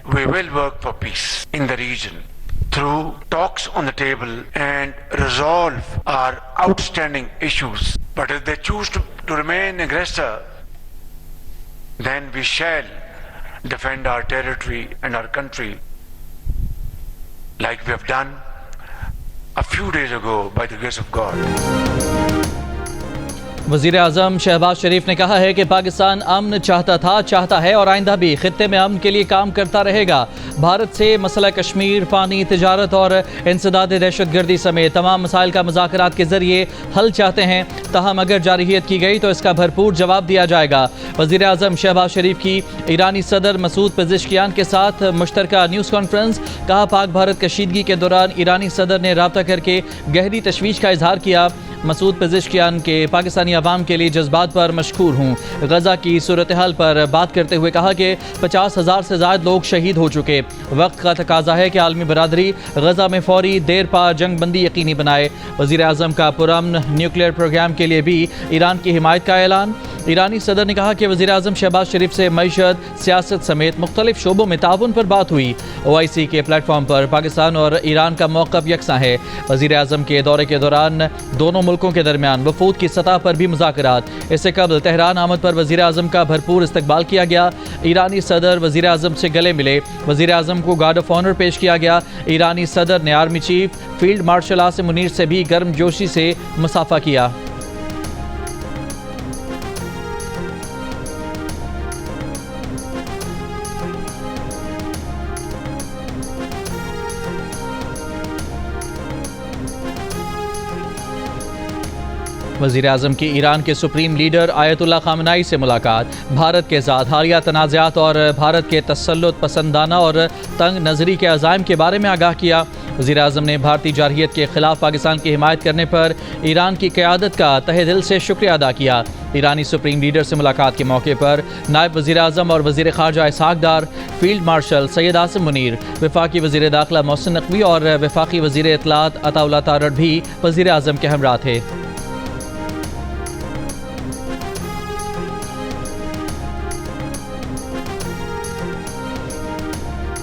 we will work for peace in the region through talks on the table and resolve our outstanding issues. But if they choose to remain aggressor, then we shall defend our territory and our country like we have done a few days ago by the grace of God. वज़ीर आज़म शहबाज शरीफ ने कहा है कि पाकिस्तान अमन चाहता है और आइंदा भी खित्ते में अमन के लिए काम करता रहेगा। भारत से मसला कश्मीर, पानी, तिजारत और इंसदाद दहशतगर्दी समेत तमाम मसाइल का मुज़ाकरात के ज़रिए हल चाहते हैं। ताहम अगर जारहियत की गई तो इसका भरपूर जवाब दिया जाएगा। वज़ीर आज़म शहबाज शरीफ की ईरानी सदर मसूद पेज़ेश्कियान के साथ मुश्तरका न्यूज़ कॉन्फ्रेंस। कहा, पाक भारत कशीदगी के दौरान ईरानी सदर ने रब्ता करके गहरी तशवीश का इजहार किया। मसूद पेज़ेश्कियान के पाकिस्तानी अवाम के लिए जज्बात पर मशकूर हूँ। गज़ा की सूरत हाल पर बात करते हुए कहा कि 50,000 से ज़्यादा लोग शहीद हो चुके। वक्त का तकाजा है कि आलमी बरादरी गज़ा में फौरी देर पा जंग बंदी यकीनी बनाए। वज़ीर आज़म का पुरअमन न्यूक्लियर प्रोग्राम के लिए भी ईरान की हिमायत का ऐलान। ईरानी सदर ने कहा कि वज़ीर आज़म शहबाज शरीफ से मईशत, सियासत समेत मुख्तलिफ शोबों में ताउन पर बात हुई। OIC के प्लेटफॉर्म पर पाकिस्तान और ईरान का मौक़िफ़ यकसां है। वज़ीर आज़म के दौरे के दौरान दोनों मुल्कों के दरमियान वफूद की सतह पर भी मुज़ाकरात। इससे कबल तेहरान आमद पर वज़ीर आज़म का भरपूर इस्तकबाल किया गया। ईरानी सदर वज़ीर आज़म से गले मिले। वज़ीर आज़म को गार्ड ऑफ ऑनर पेश किया गया। ईरानी सदर ने army chief field marshal Asim Munir से भी गर्मजोशी से मुसाफा किया। वज़ीर आज़म की ईरान के सुप्रीम लीडर आयतुल्ला ख़ामेनी से मुलाकात। भारत के साथ हालिया तनाज़ात और भारत के तसल्लुत पसंदाना और तंग नज़री के अज़ाइम के बारे में आगाह किया। वज़ीर आज़म ने भारतीय जारहियत के ख़िलाफ़ पाकिस्तान की हिमायत करने पर ईरान की क़यादत का तहे दिल से शुक्रिया अदा किया। ईरानी सुप्रीम लीडर से मुलाकात के मौके पर नायब वज़ीर आज़म और वज़ीर ख़ारजा इसहाक़ डार, फील्ड मार्शल सैयद आसिम मुनीर, वफ़ाक़ी वज़ीर दाख़िला मोहसिन नक़वी और वफ़ाक़ी वज़ीर इत्तलात अताउल्लाह तारड़ भी वज़ीर आज़म के हमराह थे।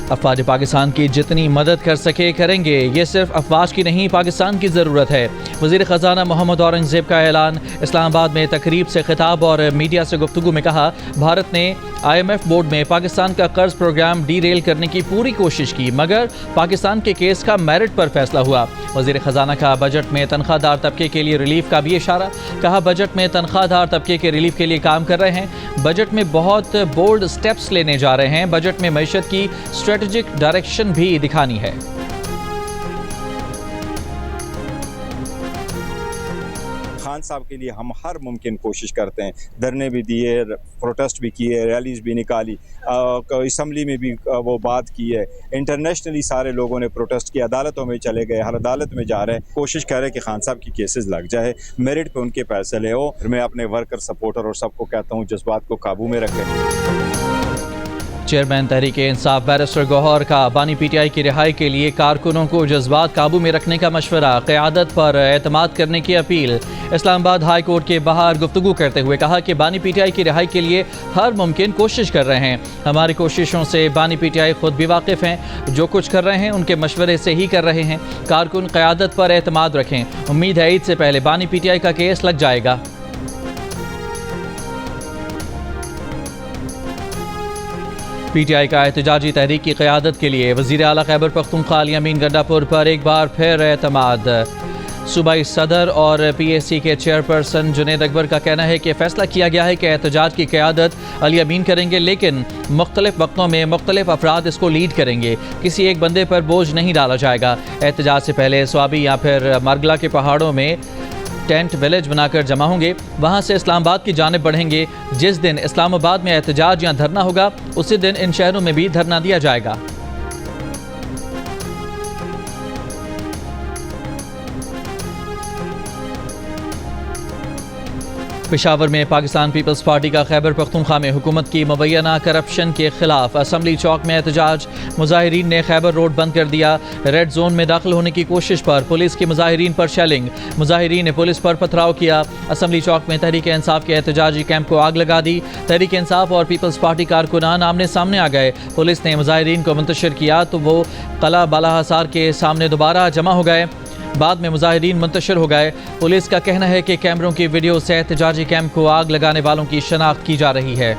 अफ़वाज पाकिस्तान की जितनी मदद कर सके करेंगे। ये सिर्फ अफ़वाज की नहीं, पाकिस्तान की ज़रूरत है। वज़ीर ख़जाना मोहम्मद औरंगज़ेब का ऐलान। इस्लामाबाद में तकरीब से खिताब और मीडिया से गुफ्तगू में कहा, भारत ने IMF बोर्ड में पाकिस्तान का कर्ज प्रोग्राम डीरेल करने की पूरी कोशिश की, मगर पाकिस्तान के केस का मेरिट पर फैसला हुआ। वज़ीर ख़जाना का बजट में तनख्वाहदार तबके के लिए रिलीफ का भी इशारा। कहा, बजट में तनख्वाहदार तबके के रिलीफ के लिए काम कर रहे हैं। बजट में बहुत बोल्ड स्टेप्स लेने जा रहे हैं। बजट में मईशत की स्ट्रेटजिक डायरेक्शन भी दिखानी है। खान साहब के लिए हम हर मुमकिन कोशिश करते हैं। धरने भी दिए, प्रोटेस्ट भी किए, रैलीज भी निकाली, असम्बली में भी वो बात की है। इंटरनेशनली सारे लोगों ने प्रोटेस्ट किया, अदालतों में चले गए, हर अदालत में जा रहे हैं। कोशिश कर रहे हैं कि खान साहब की केसेस लग जाए, मेरिट पे उनके फैसले हो। मैं अपने वर्कर, सपोर्टर और सबको कहता हूँ जज्बात को काबू में रखें। चेयरमैन तहरीक इंसाफ बैरिस्टर गौहर का बानी PTI की रिहाई के लिए कारकुनों को जज्बात काबू में रखने का मशवरा। क़यादत पर एतमाद करने की अपील। इस्लामाबाद हाई कोर्ट के बाहर गुफ्तगू करते हुए कहा कि बानी PTI की रिहाई के लिए हर मुमकिन कोशिश कर रहे हैं। हमारी कोशिशों से बानी PTI खुद भी वाकिफ़ हैं। जो कुछ कर रहे हैं उनके मशवरे से ही कर रहे हैं। कारकुन क़यादत पर एतमाद रखें। उम्मीद है ईद से पहले बानी PTI का केस लग जाएगा। PTI का एहतजाजी तहरीक की क़यादत के लिए वज़ीर आला खैबर पख्तूनख्वा अली अमीन गंडापुर पर एक बार फिर एतमाद। सूबाई सदर और PAC के चेयरपर्सन जुनेद अकबर का कहना है कि फ़ैसला किया गया है कि एहतजाज की क़यादत अली अमीन करेंगे, लेकिन मुख्तलिफ वक्तों में मुख्तलिफ अफराद इसको लीड करेंगे। किसी एक बंदे पर बोझ नहीं डाला जाएगा। एहतजाज से पहले स्वाबी या फिर मरगला के पहाड़ों में टेंट विलेज बनाकर जमा होंगे, वहां से इस्लामाबाद की जानिब बढ़ेंगे। जिस दिन इस्लामाबाद में एहतजाज या धरना होगा, उसी दिन इन शहरों में भी धरना दिया जाएगा। پشاور میں پاکستان پیپلز پارٹی کا خیبر پختونخوا میں حکومت کی مبینہ کرپشن کے خلاف اسمبلی چوک میں احتجاج. مظاہرین نے خیبر روڈ بند کر دیا. ریڈ زون میں داخل ہونے کی کوشش پر پولیس کی مظاہرین پر شیلنگ. مظاہرین نے پولیس پر پتھراؤ کیا. اسمبلی چوک میں تحریک انصاف کے احتجاجی کیمپ کو آگ لگا دی. تحریک انصاف اور پیپلز پارٹی کارکنان آمنے سامنے آ گئے. پولیس نے مظاہرین کو منتشر کیا تو وہ قلعہ بالا حصار کے سامنے دوبارہ جمع ہو گئے. بعد میں مظاہرین منتشر ہو گئے. پولیس کا کہنا ہے کہ کیمروں کی ویڈیو سے احتجاجی کیمپ کو آگ لگانے والوں کی شناخت کی جا رہی ہے.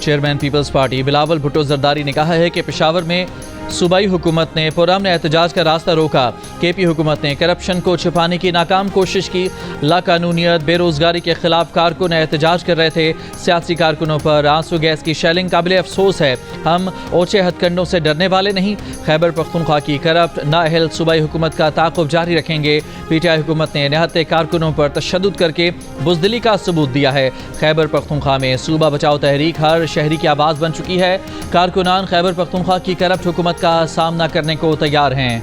چیئرمین پیپلز پارٹی بلاول بھٹو زرداری نے کہا ہے کہ پشاور میں صوبائی حکومت نے پرامن احتجاج کا راستہ روکا. کے پی حکومت نے کرپشن کو چھپانے کی ناکام کوشش کی. لاقانونیت بے روزگاری کے خلاف کارکن احتجاج کر رہے تھے. سیاسی کارکنوں پر آنسو گیس کی شیلنگ قابل افسوس ہے. ہم اونچے ہتھ کنڈوں سے ڈرنے والے نہیں. خیبر پختونخوا کی کرپٹ نااہل صوبائی حکومت کا تعاقب جاری رکھیں گے. پی ٹی آئی حکومت نے نہتے کارکنوں پر تشدد کر کے بزدلی کا ثبوت دیا ہے. خیبر پختونخوا میں صوبہ بچاؤ تحریک ہر شہری کی آواز بن چکی ہے. کارکنان خیبر پختونخوا کی کرپٹ حکومت کا سامنا کرنے کو تیار ہیں.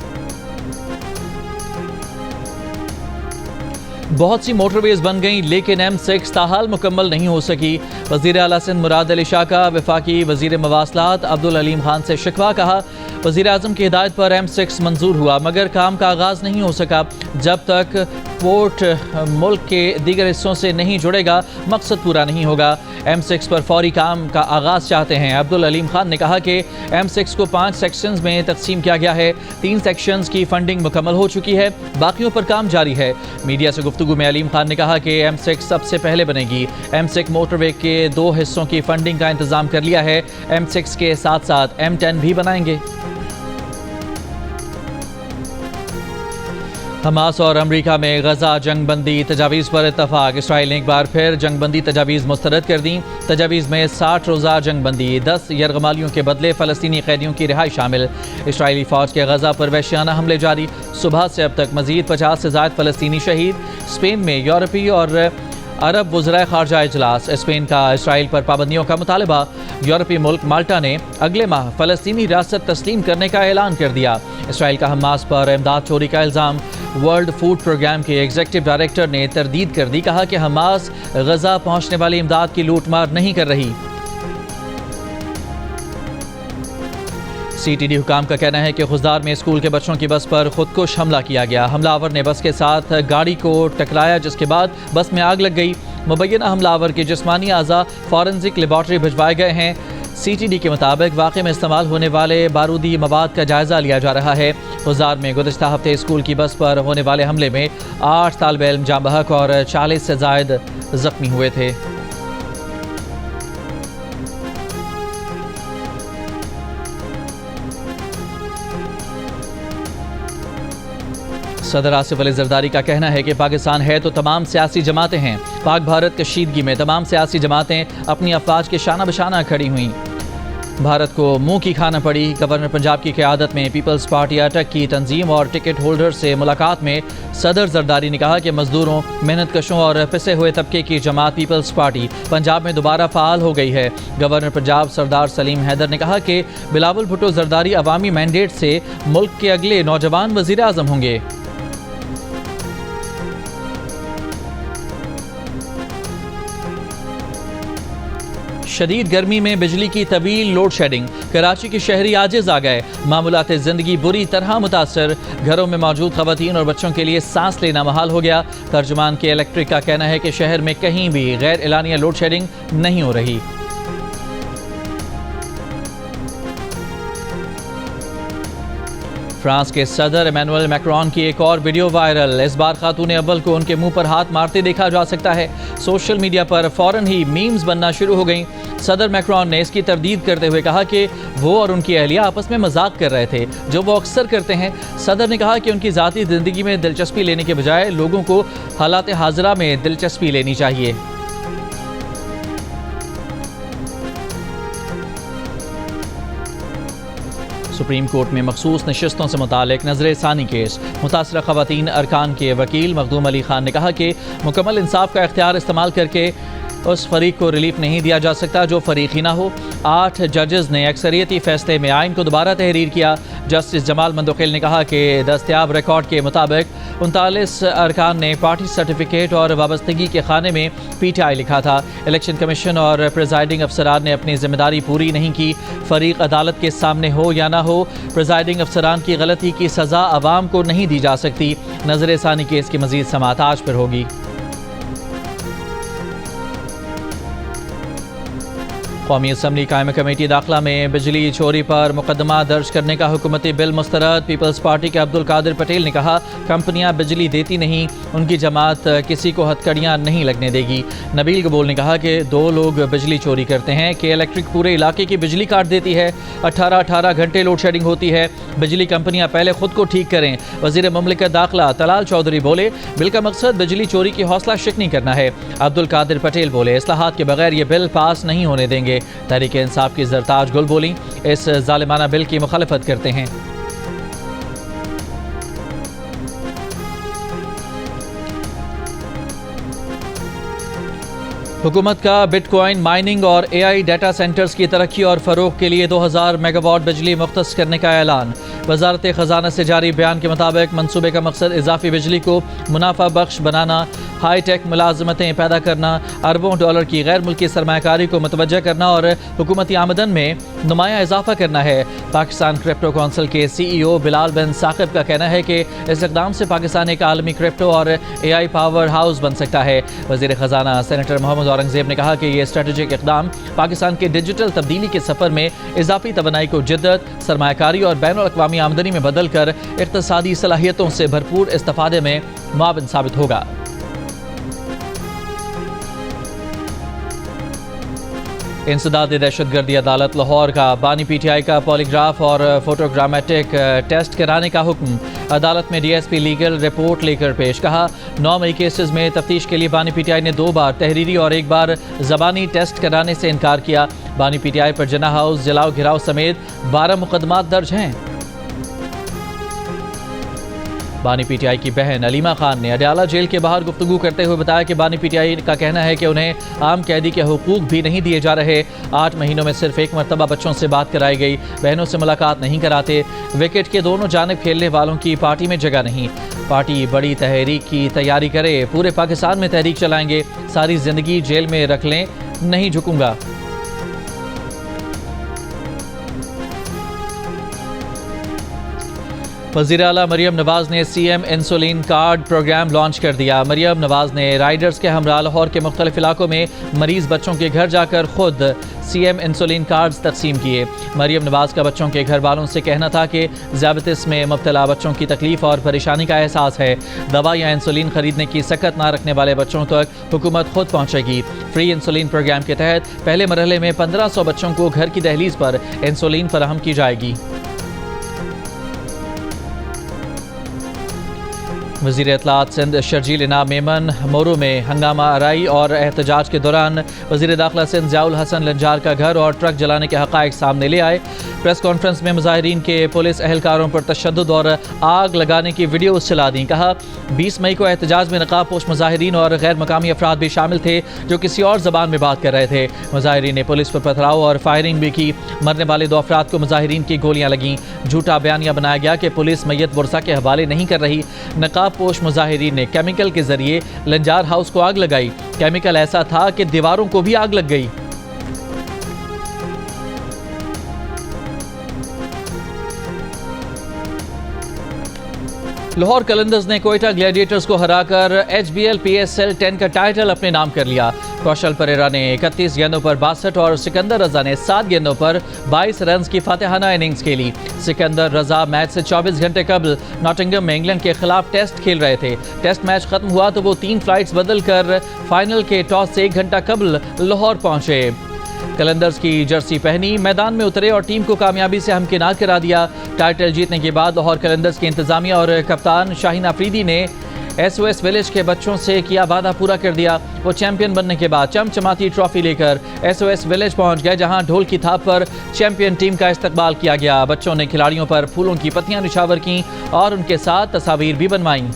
بہت سی موٹر ویز بن گئیں لیکن M6 تاحال مکمل نہیں ہو سکی. وزیر اعلیٰ سندھ مراد علی شاہ کا وفاقی وزیر مواصلات عبدالعلیم خان سے شکوہ. کہا وزیر اعظم کی ہدایت پر M6 منظور ہوا مگر کام کا آغاز نہیں ہو سکا. جب تک پورٹ ملک کے دیگر حصوں سے نہیں جڑے گا مقصد پورا نہیں ہوگا. M6 پر فوری کام کا آغاز چاہتے ہیں. عبدالعلیم خان نے کہا کہ M6 کو 5 سیکشنز میں تقسیم کیا گیا ہے. 3 سیکشنز کی فنڈنگ مکمل ہو چکی ہے. باقیوں پر کام جاری ہے. میڈیا سے گفتگو میں علیم خان نے کہا کہ M6 سب سے پہلے بنے گی. M6 موٹر وے کے 2 حصوں کی فنڈنگ کا انتظام کر لیا ہے. M6 کے ساتھ ساتھ M10 بھی بنائیں گے. حماس اور امریکہ میں غزہ جنگ بندی تجاویز پر اتفاق. اسرائیل نے ایک بار پھر جنگ بندی تجاویز مسترد کر دیں. تجاویز میں 60 روزہ جنگ بندی 10 یرغمالیوں کے بدلے فلسطینی قیدیوں کی رہائی شامل. اسرائیلی فوج کے غزہ پر وحشیانہ حملے جاری. صبح سے اب تک مزید 50 سے زائد فلسطینی شہید. اسپین میں یورپی اور عرب وزرائے خارجہ اجلاس. اسپین کا اسرائیل پر پابندیوں کا مطالبہ. یورپی ملک مالٹا نے اگلے ماہ فلسطینی ریاست تسلیم کرنے کا اعلان کر دیا. اسرائیل کا حماس پر امداد چوری کا الزام. ورلڈ فوڈ پروگرام کے ایگزیکٹو ڈائریکٹر نے تردید کر دی. کہا کہ حماس غزہ پہنچنے والی امداد کی لوٹ مار نہیں کر رہی. CTD حکام کا کہنا ہے کہ خضدار میں اسکول کے بچوں کی بس پر خودکش حملہ کیا گیا. حملہ آور نے بس کے ساتھ گاڑی کو ٹکرایا جس کے بعد بس میں آگ لگ گئی. مبینہ حملہ آور کے جسمانی اعضاء فورنزک لیبارٹری بھجوائے گئے ہیں. CTD کے مطابق واقعے میں استعمال ہونے والے بارودی مواد کا جائزہ لیا جا رہا ہے. خضدار میں گزشتہ ہفتے اسکول کی بس پر ہونے والے حملے میں 8 طالب علم جاں بحق اور 40 سے زائد زخمی ہوئے تھے. صدر آصف علی زرداری کا کہنا ہے کہ پاکستان ہے تو تمام سیاسی جماعتیں ہیں. پاک بھارت کشیدگی میں تمام سیاسی جماعتیں اپنی افواج کے شانہ بشانہ کھڑی ہوئیں. بھارت کو منہ کی کھانا پڑی. گورنر پنجاب کی قیادت میں پیپلز پارٹی اٹک کی تنظیم اور ٹکٹ ہولڈر سے ملاقات میں صدر زرداری نے کہا کہ مزدوروں محنت کشوں اور پسے ہوئے طبقے کی جماعت پیپلز پارٹی پنجاب میں دوبارہ فعال ہو گئی ہے. گورنر پنجاب سردار سلیم حیدر نے کہا کہ بلاول بھٹو زرداری عوامی مینڈیٹ سے ملک کے اگلے نوجوان وزیر اعظم ہوں گے. شدید گرمی میں بجلی کی طویل لوڈ شیڈنگ. کراچی کے شہری عاجز آ گئے. معمولات زندگی بری طرح متاثر. گھروں میں موجود خواتین اور بچوں کے لیے سانس لینا محال ہو گیا. ترجمان کے الیکٹرک کا کہنا ہے کہ شہر میں کہیں بھی غیر اعلانیہ لوڈ شیڈنگ نہیں ہو رہی. فرانس کے صدر ایمینوئل میکرون کی ایک اور ویڈیو وائرل. اس بار خاتون اول کو ان کے منہ پر ہاتھ مارتے دیکھا جا سکتا ہے. سوشل میڈیا پر فوراً ہی میمز بننا شروع ہو گئیں. صدر میکرون نے اس کی تردید کرتے ہوئے کہا کہ وہ اور ان کی اہلیہ آپس میں مذاق کر رہے تھے جو وہ اکثر کرتے ہیں. صدر نے کہا کہ ان کی ذاتی زندگی میں دلچسپی لینے کے بجائے لوگوں کو حالات حاضرہ میں دلچسپی لینی چاہیے. سپریم کورٹ میں مخصوص نشستوں سے متعلق نظر ثانی کیس. متاثرہ خواتین ارکان کے وکیل مخدوم علی خان نے کہا کہ مکمل انصاف کا اختیار استعمال کر کے उस फरीक को रिलीफ नहीं दिया जा सकता जो फरीकी ना हो। 8 जजेस ने अक्सरियती फैसले में आइन को दोबारा तहरीर किया। जस्टिस जमाल मंदोखिल ने कहा कि दस्तयाब रिकॉर्ड के मुताबिक 39 अरकान ने पार्टी सर्टिफिकेट और वाबस्तगी के खाने में PTI लिखा था। इलेक्शन कमीशन और प्रिजाइडिंग अफसरान ने अपनी जिम्मेदारी पूरी नहीं की। फरीक अदालत के सामने हो या ना हो, प्रिजाइडिंग अफसरान की गलती की सज़ा अवाम को नहीं दी जा सकती। नजर सानी केस की मजीद समाअत आज पर होगी। कौमी असम्बली कायम कमेटी दाखिला में बिजली चोरी पर मुकदमा दर्ज करने का हुकूमती बिल मुस्तरद। पीपल्स पार्टी के अब्दुल कादिर पटेल ने कहा, कंपनियां बिजली देती नहीं, उनकी जमात किसी को हथकड़ियां नहीं लगने देगी। नबील कबूल ने कहा कि 2 लोग बिजली चोरी करते हैं कि इलेक्ट्रिक पूरे इलाके की बिजली काट देती है। 18 घंटे लोड शेडिंग होती है। बिजली कंपनियां पहले खुद को ठीक करें। वजीर मुमलिकत दाखिला तलाल चौधरी बोले, बिल का मकसद बिजली चोरी की हौसला शिकनी करना है। अब्दुल कादिर पटेल बोले, इस्लाहात के बगैर ये बिल पास नहीं होने देंगे। तहरीक इंसाफ की जरताज गुल बोली, इस जालिमाना बिल की मुखालफत करते हैं। हुकूमत का बिटकॉइन माइनिंग और AI डाटा सेंटर्स की तरक्की और फ़रोग के लिए 2000 मेगावाट बिजली मुख्तस करने का ऐलान। वजारत ख़जाना से जारी बयान के मुताबिक मनसूबे का मकसद इजाफी बिजली को मुनाफा बख्श बनाना, हाई टेक मुलाजमतें पैदा करना, अरबों डॉलर की गैर मुल्की सरमायाकारी को मुतवज्जह करना और हुकूमती आमदन में नुमाया इजाफा करना है। पाकिस्तान क्रिप्टो काउंसिल के CEO बिलाल बिन साकिब का कहना है कि इस इक़दाम से पाकिस्तान एक आलमी क्रिप्टो और AI पावर हाउस बन सकता है। वज़ीर ख़जाना सेनेटर मोहम्मद औरंगज़ेब ने कहा कि यह स्ट्रेटेजिक इक़दाम पाकिस्तान के डिजिटल तब्दीली के सफ़र में इजाफी तवनाई को जिद्दत, सरमायाकारी और बैनुल अक़वामी आमदनी में बदल कर इक़्तिसादी सलाहियतों से भरपूर इस्तिफ़ादे में मुआविन साबित होगा। इंसदाद दहशतगर्दी अदालत लाहौर का बानी PTI का पॉलीग्राफ और फोटोग्रामेटिक टेस्ट कराने का हुक्म। अदालत में DSP लीगल रिपोर्ट लेकर पेश। कहा, 9 मई केसेस में तफ्तीश के लिए बानी PTI ने 2 बार तहरीरी और 1 बार ज़बानी टेस्ट कराने से इनकार किया। बानी PTI पर जना हाउस जलाओ घिराव समेत 12 मुकदमात दर्ज हैं। बानी PTI की बहन अलीमा खान ने अडयाला जेल के बाहर गुफ्तगू करते हुए बताया कि बानी PTI का कहना है कि उन्हें आम कैदी के हुकूक भी नहीं दिए जा रहे। 8 महीनों में सिर्फ 1 मरतबा बच्चों से बात कराई गई। बहनों से मुलाकात नहीं कराते। विकेट के दोनों जानिब खेलने वालों की पार्टी में जगह नहीं। पार्टी बड़ी तहरीक की तैयारी करे, पूरे पाकिस्तान में तहरीक चलाएंगे। सारी जिंदगी जेल में रख लें, नहीं झुकूंगा। वज़ीर आला मरियम नवाज़ ने CM insulin card program launch कर दिया। मरियम नवाज़ ने राइडर्स के हमरा लाहौर के मुख्तलिफ इलाकों में मरीज़ बच्चों के घर जाकर खुद CM इंसुलिन कार्ड्स तकसीम किए। मरियम नवाज़ का बच्चों के घर वालों से कहना था कि ज़ियाबतिस में मुब्तला बच्चों की तकलीफ़ और परेशानी का एहसास है। दवा या इंसुलिन खरीदने की सकत ना रखने वाले बच्चों तक हुकूमत खुद पहुँचेगी। फ्री इंसुलिन प्रोग्राम के तहत पहले मरहले में 1500 बच्चों को घर की दहलीज पर इंसुलिन फराहम की जाएगी। वज़ीर इत्तलात सिंध शर्जील इनाम मेमन मोरू में हंगामा आराई और एहतजाज के दौरान वज़ीर दाखिला सिंध ज़ियाउल हसन लंजार का घर और ट्रक जलाने के हक़ाइक़ सामने ले आए। प्रेस कॉन्फ्रेंस में मुज़ाहिरीन के पुलिस एहलकारों पर तशद्दुद और आग लगाने की वीडियोज़ चला दी। कहा, 20 मई को एहतजाज में नकाब पोश मुज़ाहिरीन और गैर मकामी अफराद भी शामिल थे जो किसी और ज़बान में बात कर रहे थे। मुज़ाहिरीन ने पुलिस पर पथराव और फायरिंग भी की। मरने वाले 2 अफराद को मुज़ाहिरीन की गोलियां लगीं। झूठा बयानिया बनाया गया कि पुलिस मैयत बुरसा के हवाले नहीं कर रही। नकाब पोश मुज़ाहिरीन ने केमिकल के जरिए लंजार हाउस को आग लगाई। केमिकल ऐसा था कि दीवारों को भी आग लग गई। लाहौर कलंदर्स ने कोयटा ग्लैडिएटर्स को हराकर HBL PSL 10 का टाइटल अपने नाम कर लिया। कौशल परेरा ने 31 गेंदों पर 62 और सिकंदर रजा ने 7 गेंदों पर 22 रन की फातिहाना इनिंग्स खेली। सिकंदर रजा मैच से 24 घंटे कबल नॉटिंघम में इंग्लैंड के खिलाफ टेस्ट खेल रहे थे। टेस्ट मैच खत्म हुआ तो वो 3 फ्लाइट्स बदल कर फाइनल के टॉस से 1 घंटा कबल लाहौर पहुंचे। कलंदर्स की जर्सी पहनी, मैदान में उतरे और टीम को कामयाबी से हमकिनार करा दिया। टाइटल जीतने के बाद लाहौर कलंदर्स की इंतजामिया और कप्तान शाहीन आफरीदी ने SOS विलेज के बच्चों से किया वादा पूरा कर दिया। वो चैंपियन बनने के बाद चमचमाती ट्रॉफी लेकर SOS विलेज पहुंच गए, जहां ढोल की थाप पर चैंपियन टीम का इस्तकबाल किया गया। बच्चों ने खिलाड़ियों पर फूलों की पत्तियां निछावर की और उनके साथ तस्वीर भी बनवाईं।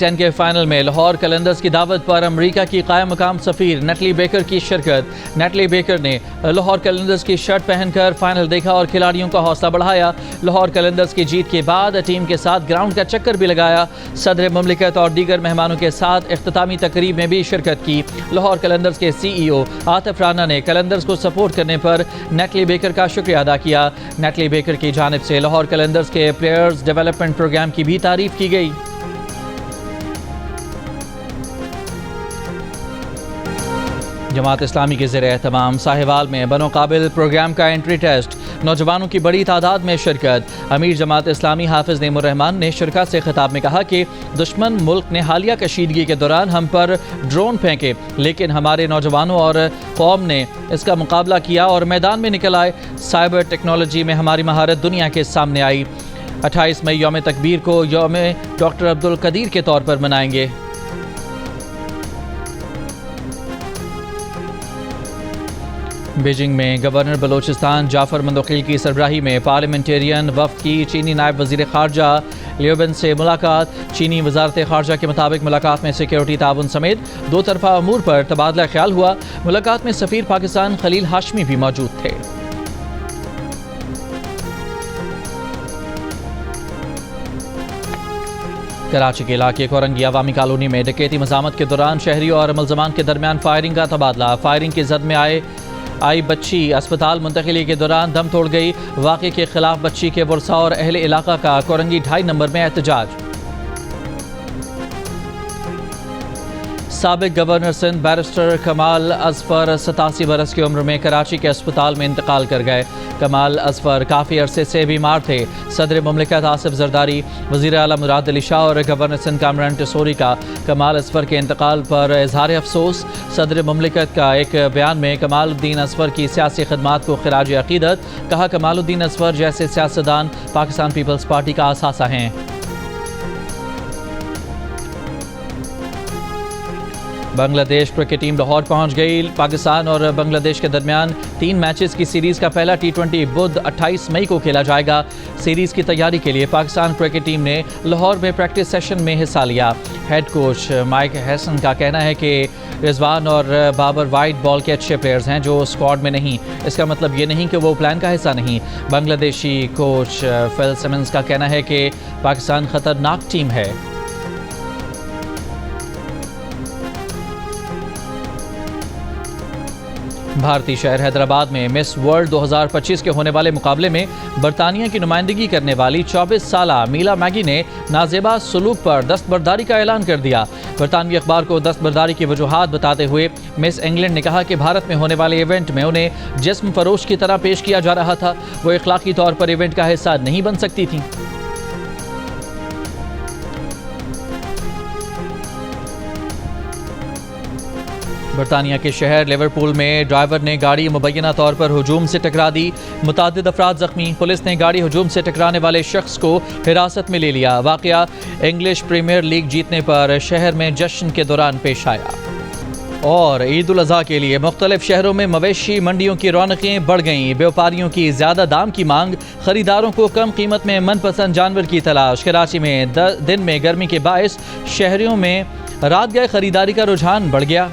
10 کے فائنل میں لاہور قلندرز کی دعوت پر امریکہ کی قائم مقام سفیر نیٹلی بیکر کی شرکت۔ نیٹلی بیکر نے لاہور قلندرز کی شرٹ پہن کر فائنل دیکھا اور کھلاڑیوں کا حوصلہ بڑھایا۔ لاہور قلندرز کی جیت کے بعد ٹیم کے ساتھ گراؤنڈ کا چکر بھی لگایا۔ صدر مملکت اور دیگر مہمانوں کے ساتھ اختتامی تقریب میں بھی شرکت کی۔ لاہور قلندرز کے سی ای او عاطف رانا نے قلندرز کو سپورٹ کرنے پر نیٹلی بیکر کا شکریہ ادا کیا۔ نیٹلی بیکر کی جانب سے لاہور قلندرز کے پلیئرز ڈیولپمنٹ پروگرام کی بھی تعریف کی گئی۔ جماعت اسلامی کے زیر اہتمام ساہیوال میں بنو قابل پروگرام کا انٹری ٹیسٹ، نوجوانوں کی بڑی تعداد میں شرکت۔ امیر جماعت اسلامی حافظ نعیم الرحمان نے شرکاء سے خطاب میں کہا کہ دشمن ملک نے حالیہ کشیدگی کے دوران ہم پر ڈرون پھینکے، لیکن ہمارے نوجوانوں اور قوم نے اس کا مقابلہ کیا اور میدان میں نکل آئے۔ سائبر ٹیکنالوجی میں ہماری مہارت دنیا کے سامنے آئی۔ 28 مئی یوم تکبیر کو یوم ڈاکٹر عبدالقدیر کے طور پر منائیں گے۔ بیجنگ میں گورنر بلوچستان جعفر مندوقیل کی سربراہی میں پارلیمنٹیرین وفد کی چینی نائب وزیر خارجہ لیو بن سے ملاقات۔ چینی وزارت خارجہ کے مطابق ملاقات میں سیکیورٹی تعاون سمیت دو طرفہ امور پر تبادلہ خیال ہوا۔ ملاقات میں سفیر پاکستان خلیل ہاشمی بھی موجود تھے۔ کراچی کے علاقے کورنگی عوامی کالونی میں ڈکیتی مزاحمت کے دوران شہریوں اور ملزمان کے درمیان فائرنگ کا تبادلہ۔ فائرنگ کی زد میں آئی بچی اسپتال منتقلی کے دوران دم توڑ گئی۔ واقعے کے خلاف بچی کے ورثاء اور اہل علاقہ کا کورنگی 2.5 نمبر میں احتجاج۔ سابق گورنر سندھ بیرسٹر کمال اظفر 87 برس کی عمر میں کراچی کے اسپتال میں انتقال کر گئے۔ کمال اظفر کافی عرصے سے بیمار تھے۔ صدر مملکت آصف زرداری، وزیر اعلیٰ مراد علی شاہ اور گورنر سندھ کامران ٹسوری کا کمال اظفر کے انتقال پر اظہار افسوس۔ صدر مملکت کا ایک بیان میں کمال الدین اظفر کی سیاسی خدمات کو خراج عقیدت کہا۔ کمال الدین اظفر جیسے سیاستدان پاکستان پیپلز پارٹی کا اثاثہ ہیں۔ بنگلہ دیش کرکٹ ٹیم لاہور پہنچ گئی۔ پاکستان اور بنگلہ دیش کے درمیان 3 میچز کی سیریز کا پہلا T20 بدھ 28 مئی کو کھیلا جائے گا۔ سیریز کی تیاری کے لیے پاکستان کرکٹ ٹیم نے لاہور میں پریکٹس سیشن میں حصہ لیا۔ ہیڈ کوچ مائک ہیسن کا کہنا ہے کہ رضوان اور بابر وائٹ بال کے اچھے پلیئرز ہیں جو اسکواڈ میں نہیں۔ اس کا مطلب یہ نہیں کہ وہ پلان کا حصہ نہیں۔ بنگلہ دیشی کوچ فل سیمنز کا کہنا ہے کہ پاکستان خطرناک ٹیم ہے۔ بھارتی شہر حیدرآباد میں مس ورلڈ 2025 کے ہونے والے مقابلے میں برطانیہ کی نمائندگی کرنے والی 24 سالہ میلا میگی نے نازیبا سلوک پر دستبرداری کا اعلان کر دیا۔ برطانوی اخبار کو دستبرداری کی وجوہات بتاتے ہوئے مس انگلینڈ نے کہا کہ بھارت میں ہونے والے ایونٹ میں انہیں جسم فروش کی طرح پیش کیا جا رہا تھا، وہ اخلاقی طور پر ایونٹ کا حصہ نہیں بن سکتی تھیں۔ برطانیہ کے شہر لیورپول میں ڈرائیور نے گاڑی مبینہ طور پر ہجوم سے ٹکرا دی، متعدد افراد زخمی۔ پولیس نے گاڑی ہجوم سے ٹکرانے والے شخص کو حراست میں لے لیا۔ واقعہ انگلش پریمیئر لیگ جیتنے پر شہر میں جشن کے دوران پیش آیا۔ اور عید الاضحیٰ کے لیے مختلف شہروں میں مویشی منڈیوں کی رونقیں بڑھ گئیں۔ بیوپاریوں کی زیادہ دام کی مانگ، خریداروں کو کم قیمت میں من پسند جانور کی تلاش۔ کراچی میں دن میں گرمی کے باعث شہریوں میں رات گئے خریداری کا رجحان بڑھ گیا۔